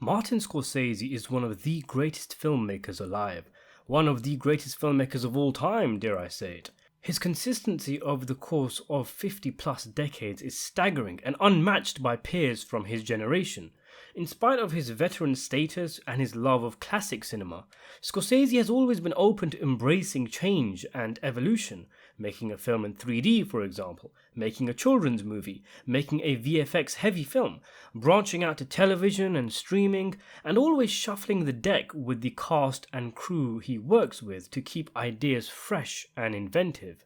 Martin Scorsese is one of the greatest filmmakers alive, one of the greatest filmmakers of all time, dare I say it. His consistency over the course of 50 plus decades is staggering and unmatched by peers from his generation. In spite of his veteran status and his love of classic cinema, Scorsese has always been open to embracing change and evolution, making a film in 3D, for example, making a children's movie, making a VFX-heavy film, branching out to television and streaming, and always shuffling the deck with the cast and crew he works with to keep ideas fresh and inventive.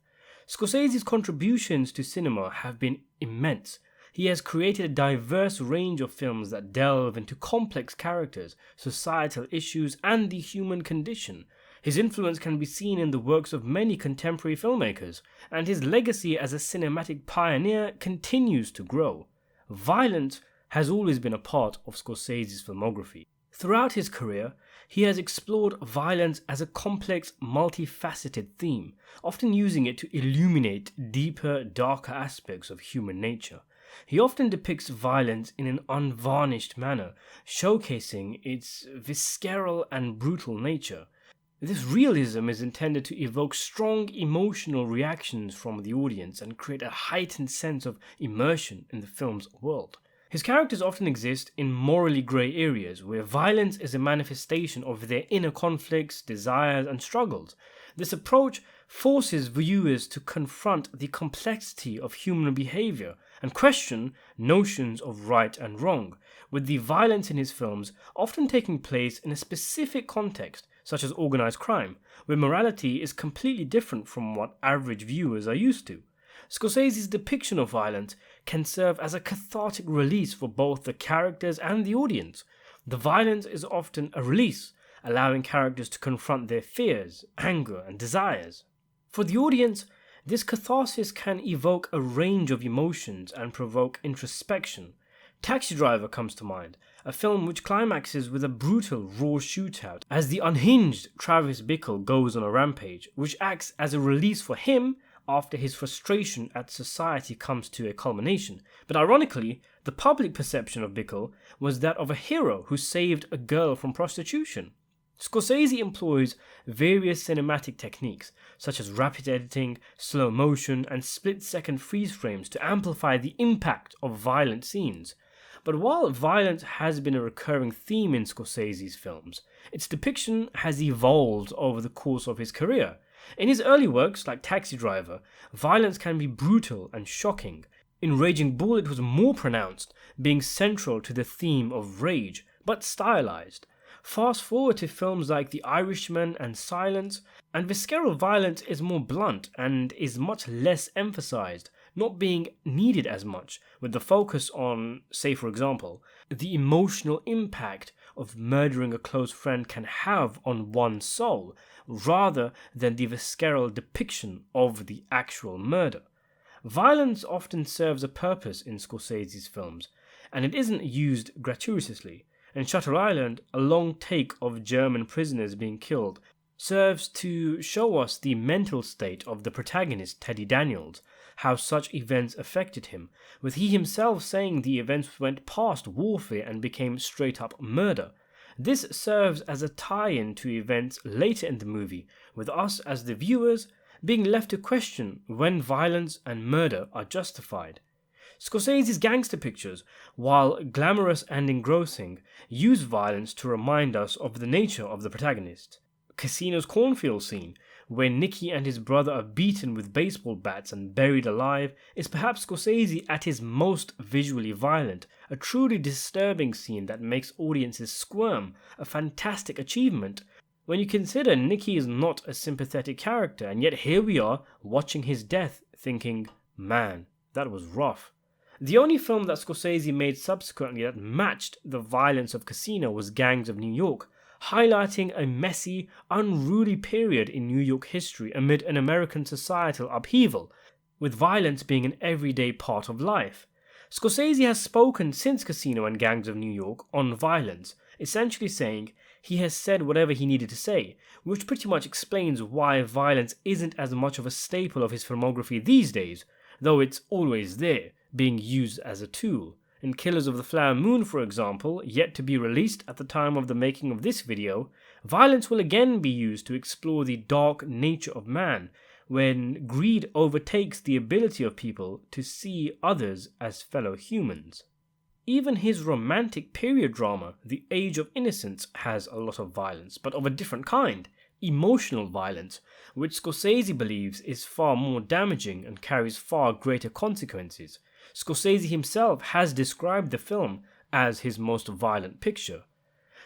Scorsese's contributions to cinema have been immense. He has created a diverse range of films that delve into complex characters, societal issues, and the human condition. His influence can be seen in the works of many contemporary filmmakers, and his legacy as a cinematic pioneer continues to grow. Violence has always been a part of Scorsese's filmography. Throughout his career, he has explored violence as a complex, multifaceted theme, often using it to illuminate deeper, darker aspects of human nature. He often depicts violence in an unvarnished manner, showcasing its visceral and brutal nature. This realism is intended to evoke strong emotional reactions from the audience and create a heightened sense of immersion in the film's world. His characters often exist in morally grey areas where violence is a manifestation of their inner conflicts, desires, and struggles. This approach forces viewers to confront the complexity of human behavior and question notions of right and wrong, with the violence in his films often taking place in a specific context, such as organized crime, where morality is completely different from what average viewers are used to. Scorsese's depiction of violence can serve as a cathartic release for both the characters and the audience. The violence is often a release, allowing characters to confront their fears, anger, and desires. For the audience, this catharsis can evoke a range of emotions and provoke introspection. Taxi Driver comes to mind, a film which climaxes with a brutal, raw shootout as the unhinged Travis Bickle goes on a rampage, which acts as a release for him after his frustration at society comes to a culmination. But ironically, the public perception of Bickle was that of a hero who saved a girl from prostitution. Scorsese employs various cinematic techniques, such as rapid editing, slow motion, and split-second freeze frames to amplify the impact of violent scenes. But while violence has been a recurring theme in Scorsese's films, its depiction has evolved over the course of his career. In his early works, like Taxi Driver, violence can be brutal and shocking. In Raging Bull, it was more pronounced, being central to the theme of rage, but stylized. Fast forward to films like The Irishman and Silence, and visceral violence is more blunt and is much less emphasized, not being needed as much, with the focus on, say for example, the emotional impact of murdering a close friend can have on one's soul, rather than the visceral depiction of the actual murder. Violence often serves a purpose in Scorsese's films, and it isn't used gratuitously. In Shutter Island, a long take of German prisoners being killed serves to show us the mental state of the protagonist, Teddy Daniels, how such events affected him, with he himself saying the events went past warfare and became straight-up murder. This serves as a tie-in to events later in the movie, with us as the viewers being left to question when violence and murder are justified. Scorsese's gangster pictures, while glamorous and engrossing, use violence to remind us of the nature of the protagonist. Casino's cornfield scene, where Nicky and his brother are beaten with baseball bats and buried alive, is perhaps Scorsese at his most visually violent, a truly disturbing scene that makes audiences squirm, a fantastic achievement. When you consider Nicky is not a sympathetic character, and yet here we are watching his death thinking, man, that was rough. The only film that Scorsese made subsequently that matched the violence of Casino was Gangs of New York, highlighting a messy, unruly period in New York history amid an American societal upheaval, with violence being an everyday part of life. Scorsese has spoken since Casino and Gangs of New York on violence, essentially saying he has said whatever he needed to say, which pretty much explains why violence isn't as much of a staple of his filmography these days, though it's always there, being used as a tool. In Killers of the Flower Moon, for example, yet to be released at the time of the making of this video, violence will again be used to explore the dark nature of man, when greed overtakes the ability of people to see others as fellow humans. Even his romantic period drama, The Age of Innocence, has a lot of violence, but of a different kind, emotional violence, which Scorsese believes is far more damaging and carries far greater consequences. Scorsese himself has described the film as his most violent picture.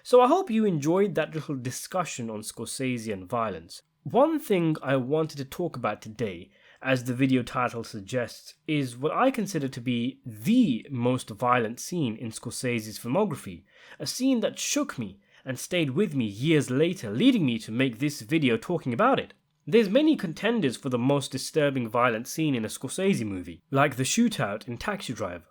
So I hope you enjoyed that little discussion on Scorsese and violence. One thing I wanted to talk about today, as the video title suggests, is what I consider to be the most violent scene in Scorsese's filmography, a scene that shook me and stayed with me years later, leading me to make this video talking about it. There's many contenders for the most disturbing violent scene in a Scorsese movie, like the shootout in Taxi Driver,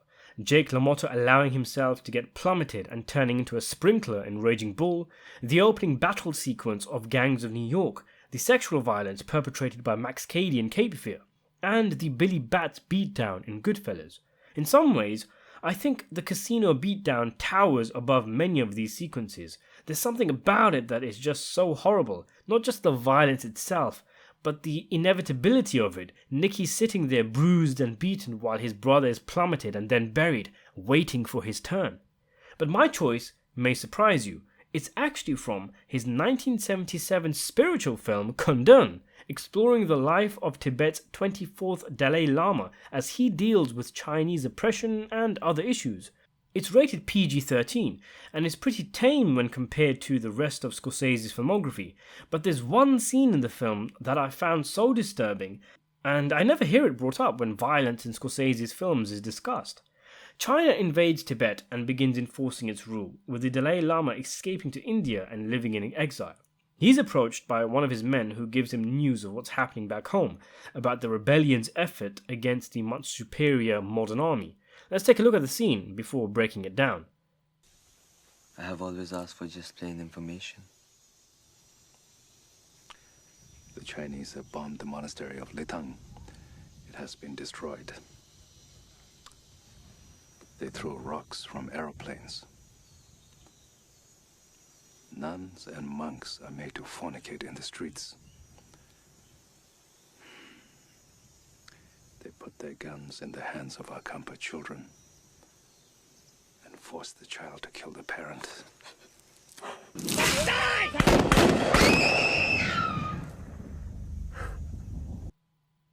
Jake LaMotta allowing himself to get plummeted and turning into a sprinkler in Raging Bull, the opening battle sequence of Gangs of New York, the sexual violence perpetrated by Max Cady in Cape Fear, and the Billy Bats beatdown in Goodfellas. In some ways, I think the casino beatdown towers above many of these sequences. There's something about it that is just so horrible, not just the violence itself, but the inevitability of it. Nicky sitting there bruised and beaten while his brother is plummeted and then buried, waiting for his turn. But my choice may surprise you. It's actually from his 1977 spiritual film Condon, exploring the life of Tibet's 24th Dalai Lama as he deals with Chinese oppression and other issues. It's rated PG-13 and is pretty tame when compared to the rest of Scorsese's filmography, but there's one scene in the film that I found so disturbing, and I never hear it brought up when violence in Scorsese's films is discussed. China invades Tibet and begins enforcing its rule, with the Dalai Lama escaping to India and living in exile. He's approached by one of his men who gives him news of what's happening back home, about the rebellion's effort against the much superior modern army. Let's take a look at the scene before breaking it down. I have always asked for just plain information. The Chinese have bombed the monastery of Litang. It has been destroyed. They throw rocks from aeroplanes. Nuns and monks are made to fornicate in the streets. They put their guns in the hands of our Kampa children and force the child to kill the parent.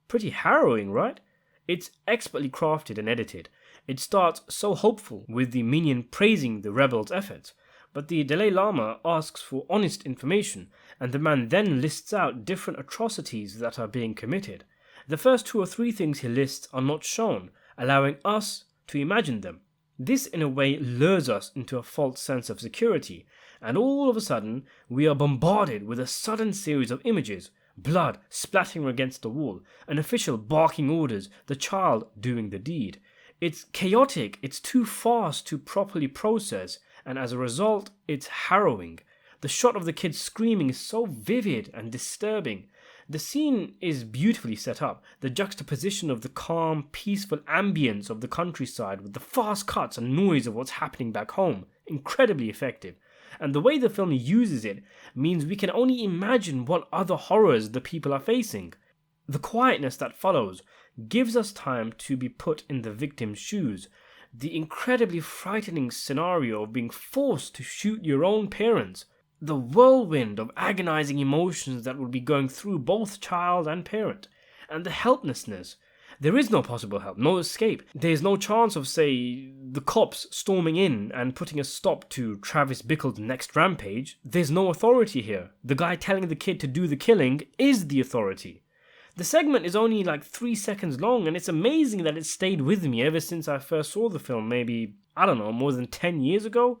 Pretty harrowing, right? It's expertly crafted and edited. It starts so hopeful, with the minion praising the rebels' efforts, but the Dalai Lama asks for honest information, and the man then lists out different atrocities that are being committed. The first 2 or 3 things he lists are not shown, allowing us to imagine them. This in a way lures us into a false sense of security, and all of a sudden we are bombarded with a sudden series of images: blood splattering against the wall, an official barking orders, the child doing the deed. It's chaotic, it's too fast to properly process, and as a result, it's harrowing. The shot of the kid screaming is so vivid and disturbing. The scene is beautifully set up. The juxtaposition of the calm, peaceful ambience of the countryside with the fast cuts and noise of what's happening back home, incredibly effective. And the way the film uses it means we can only imagine what other horrors the people are facing. The quietness that follows gives us time to be put in the victim's shoes. The incredibly frightening scenario of being forced to shoot your own parents. The whirlwind of agonizing emotions that will be going through both child and parent. And the helplessness. There is no possible help, no escape. There's no chance of, say, the cops storming in and putting a stop to Travis Bickle's next rampage. There's no authority here. The guy telling the kid to do the killing is the authority. The segment is only like 3 seconds long, and it's amazing that it stayed with me ever since I first saw the film, maybe, I don't know, more than 10 years ago.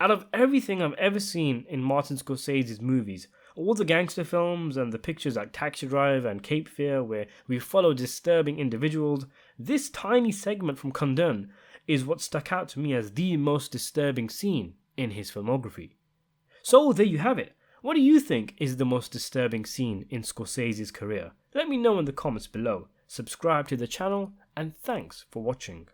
Out of everything I've ever seen in Martin Scorsese's movies, all the gangster films and the pictures like Taxi Driver and Cape Fear where we follow disturbing individuals, this tiny segment from Condon is what stuck out to me as the most disturbing scene in his filmography. So there you have it. What do you think is the most disturbing scene in Scorsese's career? Let me know in the comments below. Subscribe to the channel, and thanks for watching.